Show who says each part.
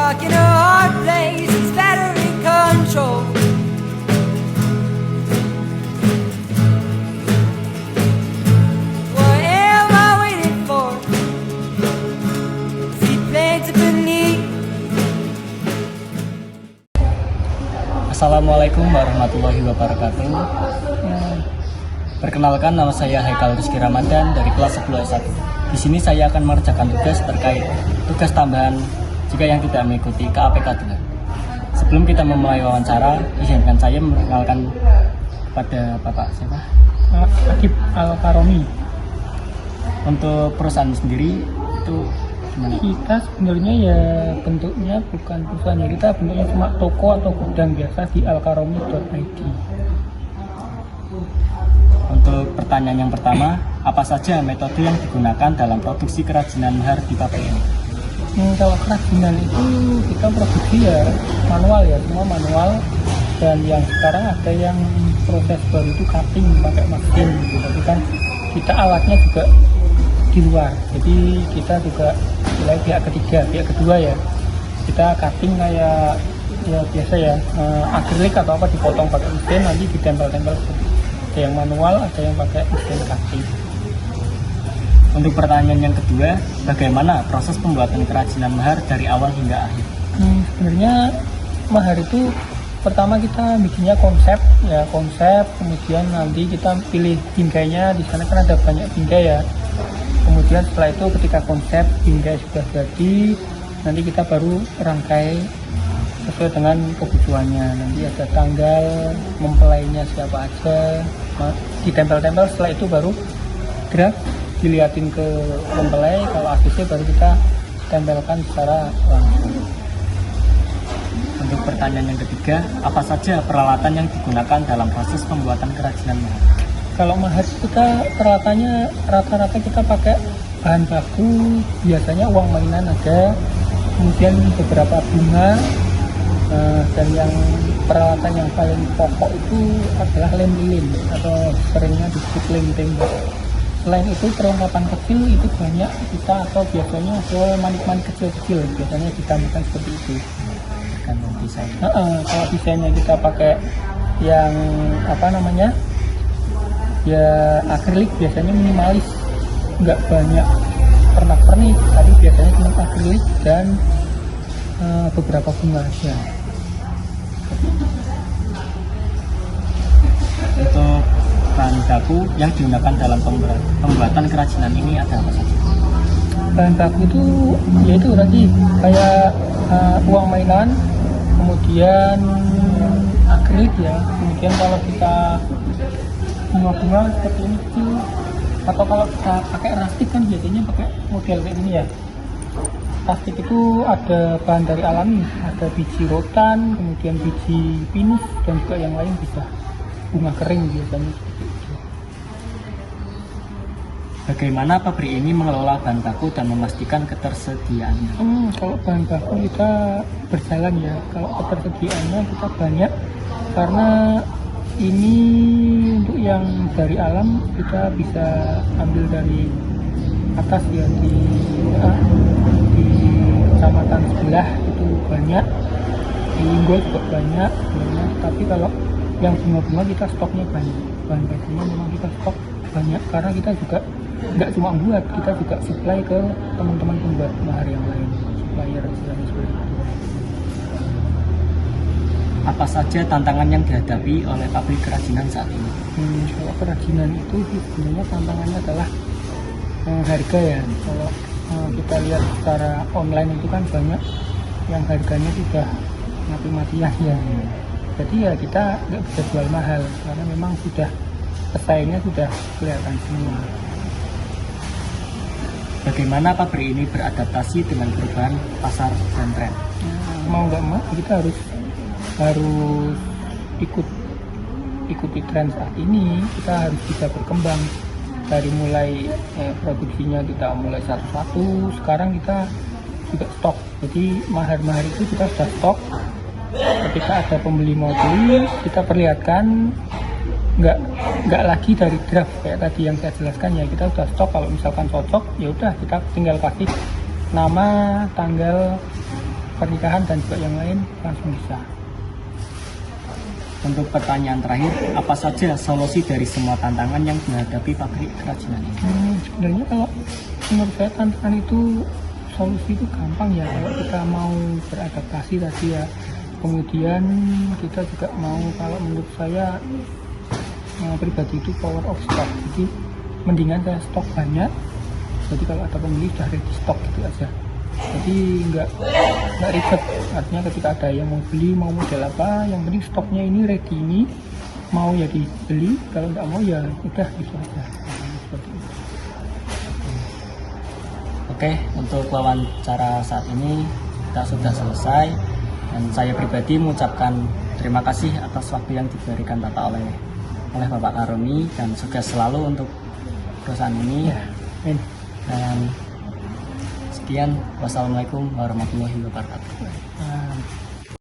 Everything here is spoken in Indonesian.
Speaker 1: rock in a hard place, it's battery control. What am I waiting for? Seaplanes are beneath.
Speaker 2: Assalamualaikum warahmatullahi wabarakatuh. Perkenalkan, nama saya Haikal Rizky Ramadan dari kelas 10 S1. Di sini saya akan mengerjakan tugas terkait tugas tambahan jika yang tidak mengikuti KAPK 2. Sebelum kita memulai wawancara, izinkan saya mengenalkan pada Bapak siapa?
Speaker 3: Akib Al-Karomi.
Speaker 2: Untuk perusahaan sendiri itu gimana?
Speaker 3: Kita sebenarnya ya bentuknya bukan perusahaan, ya kita bentuknya cuma toko atau gudang biasa di alkaromi.id.
Speaker 2: Untuk pertanyaan yang pertama, apa saja metode yang digunakan dalam produksi kerajinan mahar di pabrik ini?
Speaker 3: Kalau kerajinan itu kita produksi ya manual, ya semua manual, dan yang sekarang ada yang proses baru itu cutting pakai mesin gitu. Tapi kan kita alatnya juga di luar, jadi kita juga mulai pihak ketiga, pihak kedua ya, kita cutting kayak ya biasa ya, akrilik atau apa dipotong pakai mesin, nanti ditempel-tempel seperti itu. Ada yang manual, ada yang pakai mesin cutting.
Speaker 2: Untuk pertanyaan yang kedua, bagaimana proses pembuatan kerajinan mahar dari awal hingga akhir?
Speaker 3: Sebenarnya mahar itu pertama kita bikinnya konsep, kemudian nanti kita pilih bingkainya. Di sana kan ada banyak bingkai ya. Kemudian setelah itu ketika konsep bingkai sudah jadi, nanti kita baru rangkai sesuai dengan kebutuhannya. Nanti ada tanggal, mempelainya siapa aja, ditempel-tempel. Setelah itu baru draft, dilihatin ke mempelai, kalau ACC baru kita tempelkan secara langsung.
Speaker 2: Untuk pertanyaan yang ketiga, apa saja peralatan yang digunakan dalam proses pembuatan kerajinan mahar?
Speaker 3: Kalau mahar kita peralatannya rata-rata kita pakai bahan baku, biasanya uang mainan ada, kemudian beberapa bunga, dan yang peralatan yang paling pokok itu adalah lem lilin atau seringnya disebut lem tembak. Selain itu perlengkapan kecil itu banyak kita, atau biasanya ke manik-manik kecil-kecil biasanya ditambahkan seperti itu.
Speaker 2: Kan desain.
Speaker 3: Kalau desainnya kita pakai yang apa namanya ya akrilik, biasanya minimalis, nggak banyak pernak-pernik, tapi biasanya cuma akrilik dan beberapa bunga aja.
Speaker 2: Untuk bahan baku yang digunakan dalam pembuatan kerajinan ini ada apa saja?
Speaker 3: Bahan baku itu yaitu tadi kayak uang mainan, kemudian akrilik ya, kemudian kalau kita bunga-bunga seperti ini kecil, atau kalau kita pakai rastik kan biasanya pakai model kayak ini ya. Plastik itu ada bahan dari alami, ada biji rotan, kemudian biji pinus, dan juga yang lain bisa bunga kering biasanya.
Speaker 2: Bagaimana pabrik ini mengelola bahan baku dan memastikan ketersediaannya?
Speaker 3: Kalau bahan baku kita berjalan ya, kalau ketersediaannya kita banyak, karena ini untuk yang dari alam kita bisa ambil dari atas ya, di kecamatan sebelah itu banyak, di Inggol juga banyak. Tapi kalau yang bunga-bunga kita stoknya banyak, bahan bakunya memang kita stok banyak, karena kita juga nggak cuma buat, kita juga supply ke teman-teman pembuat mahar yang lain, supplier istilahnya seperti itu.
Speaker 2: Apa saja tantangan yang dihadapi oleh pabrik kerajinan saat ini?
Speaker 3: Kalau kerajinan itu sebenarnya tantangannya adalah harga ya. Kalau kita lihat secara online itu kan banyak yang harganya sudah mati-matian ya. Jadi ya kita nggak bisa jual mahal, karena memang sudah pesaingnya sudah kelihatan semua.
Speaker 2: Bagaimana pabrik ini beradaptasi dengan perubahan pasar dan tren?
Speaker 3: Mau nggak mau kita harus ikuti tren saat ini. Kita harus bisa berkembang dari mulai produksinya kita mulai satu-satu. Sekarang kita juga stok, jadi mahar-mahar itu kita sudah stok. Ketika ada pembeli mau beli, kita perlihatkan, nggak lagi dari draft kayak tadi yang saya jelaskan ya. Kita sudah stok, kalau misalkan cocok ya udah kita tinggal kasih nama, tanggal, pernikahan dan juga yang lain langsung bisa.
Speaker 2: Untuk pertanyaan terakhir, apa saja solusi dari semua tantangan yang dihadapi pabrik kerajinan ini?
Speaker 3: Sebenarnya kalau menurut saya tantangan itu solusi itu gampang ya, kalau kita mau beradaptasi tadi ya. Kemudian kita juga mau, kalau menurut saya pribadi itu power of stock. Jadi mendingan saya stok banyak. Jadi kalau ada pembeli sudah ready stock gitu aja. Jadi nggak ribet. Artinya ketika ada yang mau beli, mau model apa, yang penting stoknya ini ready, ini mau ya dibeli, kalau nggak mau ya udah gitu aja. Seperti itu.
Speaker 2: Oke, untuk wawancara saat ini kita sudah selesai, dan saya pribadi mengucapkan terima kasih atas waktu yang diberikan Bapak oleh Bapak Karoni, dan sukses selalu untuk perusahaan ini.
Speaker 3: Ya, amin.
Speaker 2: Dan sekian, wassalamualaikum warahmatullahi wabarakatuh.
Speaker 3: Nah,